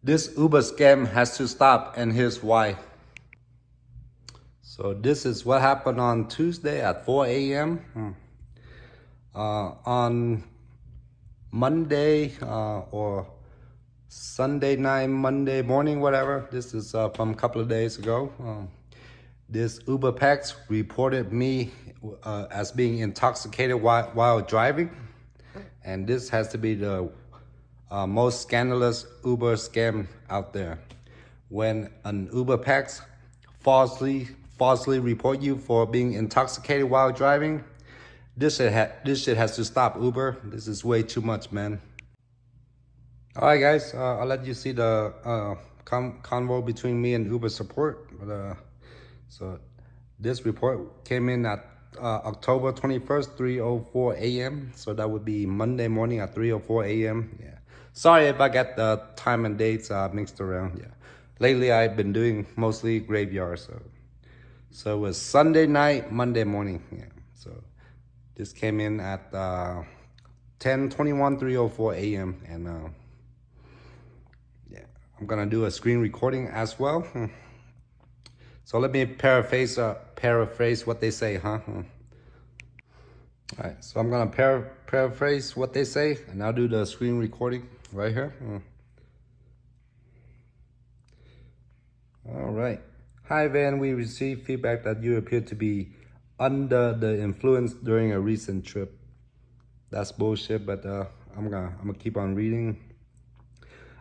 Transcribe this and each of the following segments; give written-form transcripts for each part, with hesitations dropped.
This Uber scam has to stop, and here's why. So this is what happened on Tuesday at 4 a.m. On Monday or Sunday night, Monday morning, whatever. This is from a couple of days ago. This UberX reported me as being intoxicated while driving. And this has to be the most scandalous Uber scam out there. When an UberX falsely report you for being intoxicated while driving, this shit has to stop, Uber. This is way too much, man. All right, guys, I'll let you see the convo between me and Uber support. So this report came in at October 21st, 3:04 a.m. So that would be Monday morning at 3:04 a.m. Yeah. Sorry if I got the time and dates mixed around. Yeah. Lately, I've been doing mostly graveyard. So it was Sunday night, Monday morning. Yeah. So this came in at 10:21, 3:04 a.m. And yeah, I'm gonna do a screen recording as well. So let me paraphrase what they say, huh? All right, so I'm gonna paraphrase what they say, and I'll do the screen recording right here. All right. Hi, Van. We received feedback that you appear to be under the influence during a recent trip. That's bullshit, but I'm gonna keep on reading.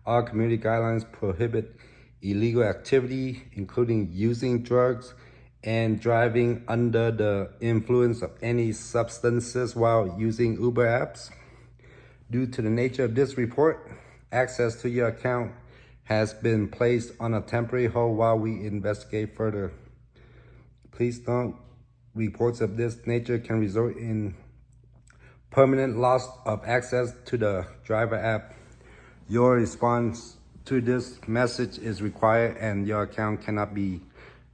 Our community guidelines prohibit illegal activity, including using drugs and driving under the influence of any substances while using Uber apps. Due to the nature of this report, access to your account has been placed on a temporary hold while we investigate further. Please note, reports of this nature can result in permanent loss of access to the driver app. Your response to this message is required, and your account cannot be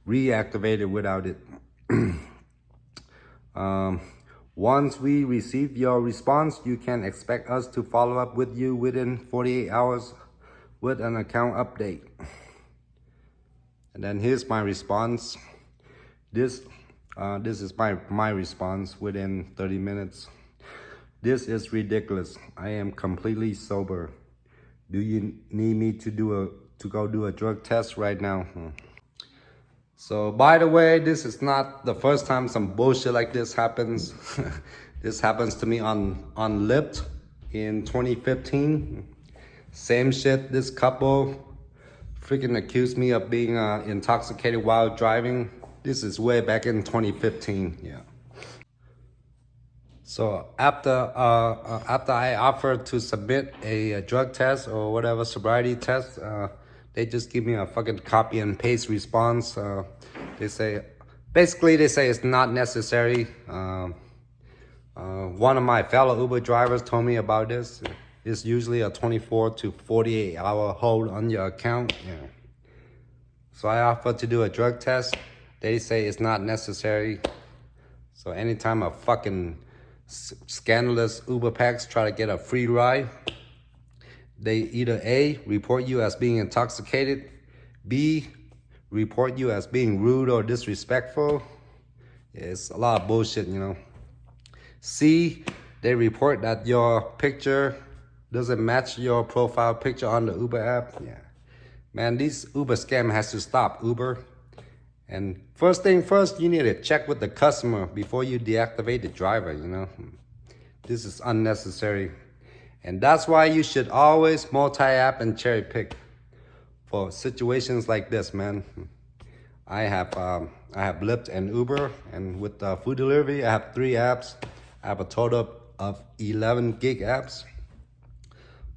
reactivated without it. Once we receive your response, you can expect us to follow up with you within 48 hours with an account update. And then here's my response. This is my response within 30 minutes. This is ridiculous. I am completely sober. Do you need me to go do a drug test right now? So by the way, this is not the first time some bullshit like this happens. This happens to me on Lyft in 2015. Same shit. This couple freaking accused me of being intoxicated while driving. This is way back in 2015. Yeah. So after I offered to submit a drug test or whatever sobriety test, they just give me a fucking copy and paste response. They say it's not necessary. One of my fellow Uber drivers told me about this. It's usually a 24 to 48 hour hold on your account. Yeah. So I offered to do a drug test. They say it's not necessary. So anytime a fucking scandalous Uber packs try to get a free ride, they either A, report you as being intoxicated, B, report you as being rude or disrespectful. It's a lot of bullshit, you know. C, they report that your picture doesn't match your profile picture on the Uber app. Yeah, man, this Uber scam has to stop, Uber. And first thing first, you need to check with the customer before you deactivate the driver, you know. This is unnecessary. And that's why you should always multi-app and cherry pick for situations like this, man. I have Lyft and Uber, and with food delivery, I have 3 apps. I have a total of 11 gig apps.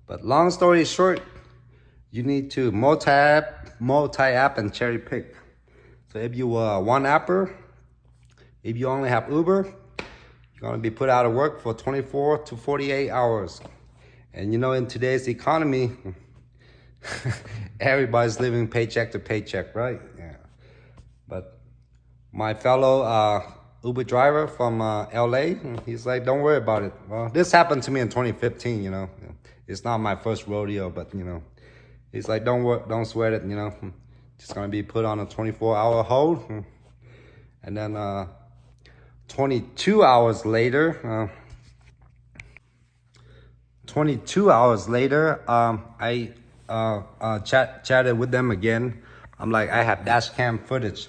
But long story short, you need to multi-app and cherry pick. So if you are one apper, if you only have Uber, you're gonna be put out of work for 24 to 48 hours. And you know, in today's economy, everybody's living paycheck to paycheck, right? Yeah. But my fellow Uber driver from LA, he's like, don't worry about it. Well, this happened to me in 2015, you know. It's not my first rodeo, but you know, He's like, don't sweat it, you know. Just gonna be put on a 24-hour hold. And then 22 hours later, I chatted with them again. I'm like, I have dash cam footage,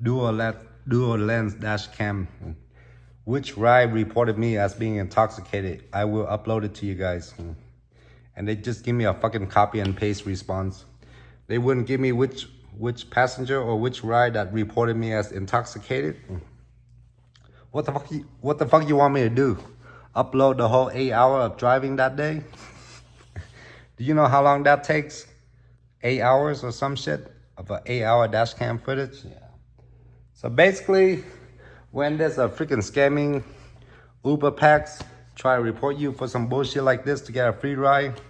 dual lens dash cam. Which ride reported me as being intoxicated? I will upload it to you guys. And they just give me a fucking copy and paste response. They wouldn't give me which passenger or which ride that reported me as intoxicated. What the fuck you want me to do? Upload the whole 8 hour of driving that day? Do you know how long that takes? 8 hours or some shit of an 8 hour dash cam footage? Yeah. So basically, when there's a freaking scamming UberX try to report you for some bullshit like this to get a free ride,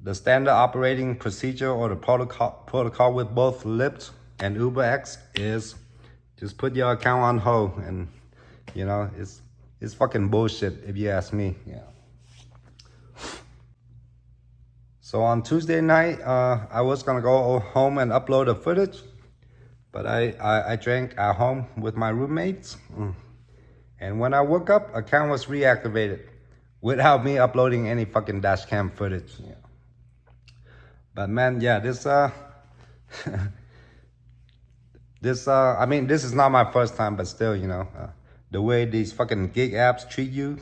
the standard operating procedure or the protocol with both Lyft and UberX is just put your account on hold. And you know, it's fucking bullshit if you ask me. Yeah. So on Tuesday night, I was gonna go home and upload the footage, but I drank at home with my roommates. And when I woke up, account was reactivated without me uploading any fucking dash cam footage. Yeah. But man, yeah, this I mean, this is not my first time, but still, you know, the way these fucking gig apps treat you,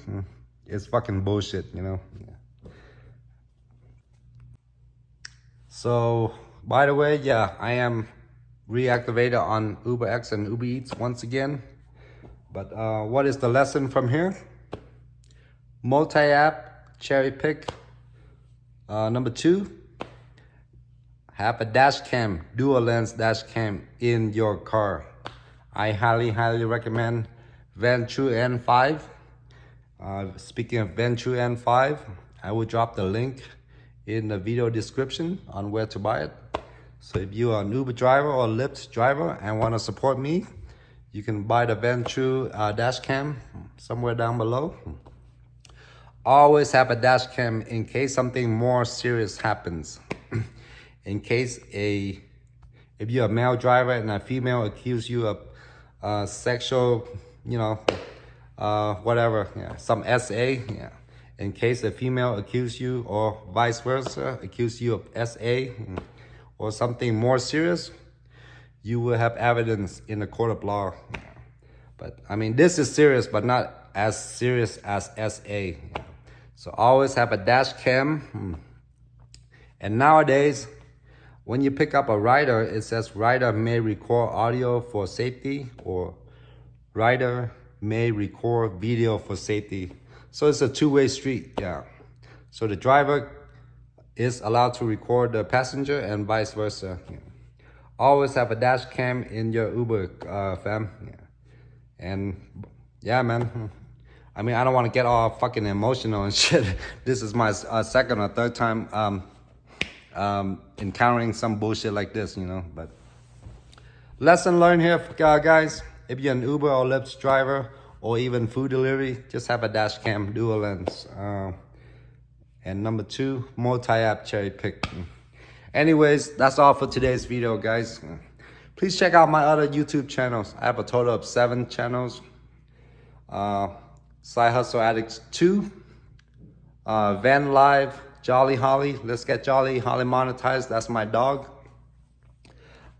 it's fucking bullshit, you know. Yeah. So, by the way, yeah, I am reactivated on UberX and Uber Eats once again. But what is the lesson from here? Multi-app, cherry pick. Number 2, have a dash cam, dual lens dash cam in your car. I highly recommend Venture N5. Speaking of Venture N5, I will drop the link in the video description on where to buy it. So if you are an Uber driver or Lyft driver and want to support me, you can buy the Venture dash cam somewhere down below. Always have a dash cam in case something more serious happens. In case if you're a male driver and a female accuse you of sexual, you know, whatever, yeah, some SA, yeah. In case a female accuse you or vice versa, accuse you of SA or something more serious, you will have evidence in the court of law. Yeah. But I mean, this is serious, but not as serious as SA. Yeah. So always have a dash cam. And nowadays, when you pick up a rider, it says rider may record audio for safety or rider may record video for safety. So it's a two-way street, yeah. So the driver is allowed to record the passenger and vice versa. Yeah. Always have a dash cam in your Uber, fam. Yeah. And yeah, man. I mean, I don't want to get all fucking emotional and shit. This is my second or third time encountering some bullshit like this, you know. But lesson learned here, guys. If you're an Uber or Lyft driver or even food delivery, just have a dash cam, dual lens. And number 2, multi-app cherry pick. Anyways, that's all for today's video, guys. Please check out my other YouTube channels. I have a total of 7 channels. Side Hustle Addicts 2, Van Live, Jolly Holly. Let's get Jolly Holly monetized. That's my dog.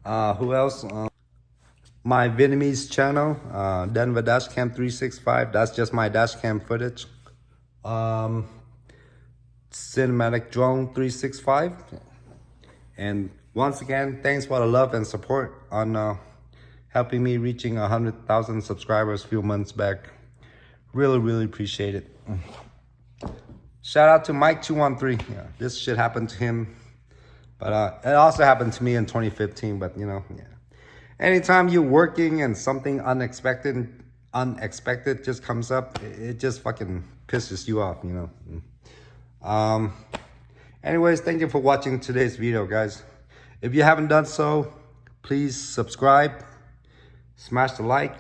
Who else? My Vietnamese channel, Denver Dashcam 365. That's just my dashcam footage. Cinematic Drone 365. And once again, thanks for the love and support on helping me reaching 100,000 subscribers a few months back. Really appreciate it. Shout out to Mike213. Yeah, this shit happened to him, but it also happened to me in 2015. But you know, yeah. Anytime you're working and something unexpected just comes up, it just fucking pisses you off, you know. Anyways, thank you for watching today's video, guys. If you haven't done so, please subscribe, smash the like,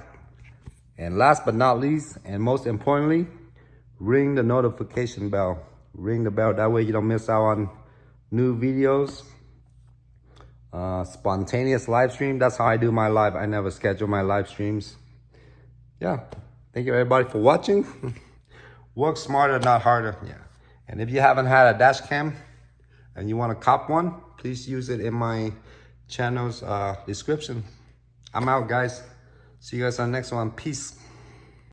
and last but not least, and most importantly, ring the notification bell. Ring the bell, that way you don't miss out on new videos. Spontaneous live stream. That's how I do my live. I never schedule my live streams. Yeah. Thank you everybody for watching. Work smarter, not harder. Yeah. And if you haven't had a dash cam and you want to cop one, please use it in my channel's description. I'm out, guys. See you guys on the next one. Peace.